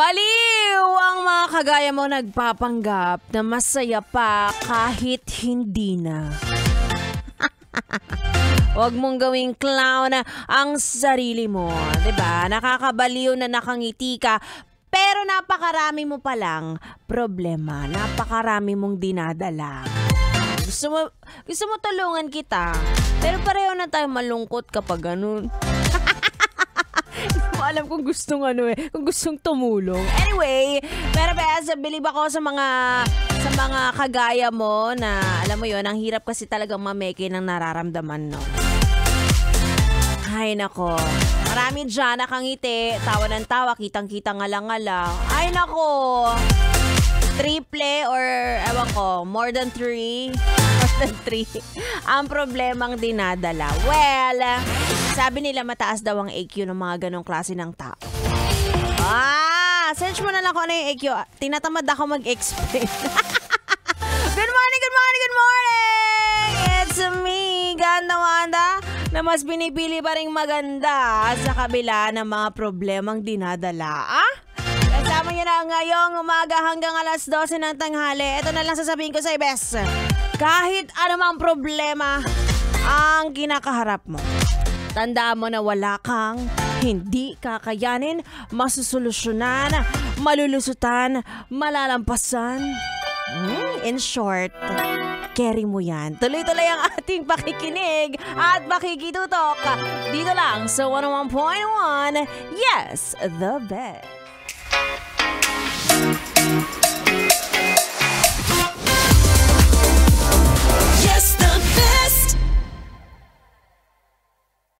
Baliw ang mga kagaya mo nagpapanggap na masaya pa kahit hindi na. Huwag mong gawing clown ang sarili mo, 'di ba? Nakakabaliw na nakangiti ka, pero napakarami mo palang problema, napakarami mong dinadala. Gusto mo tulungan kita, pero pareho na tayo malungkot kapag ganun. Hindi mo alam kung gustong kung gustong tumulong. Anyway, pero believe ako sa mga kagaya mo na, alam mo yon, ang hirap kasi talagang mameke ng nararamdaman, no? Ay, nako. Marami dyan nakangiti, tawa ng tawa, kitang-kita ngalang-ngalang. Ay, nako. Triple or, ewan ko, more than 3 ang problemang dinadala. Well, sabi nila mataas daw ang EQ ng mga ganong klase ng tao. Search mo na lang kung ano yung EQ. Tinatamad ako mag-explain. Good morning! It's me, Ganda Wanda, na mas pinipili pa rin maganda sa kabila ng mga problemang dinadala. Kasama niyo na ngayong umaga hanggang alas 12 ng tanghali. Ito na lang sasabihin ko sa ibes. Kahit anumang problema ang kinakaharap mo, tandaan mo na wala kang hindi kakayanin, masusolusyonan, malulusutan, malalampasan. In short, carry mo yan. Tuloy-tuloy ang ating pakikinig at pakikitutok dito lang sa 101.1. Yes, the best. Yes, the best.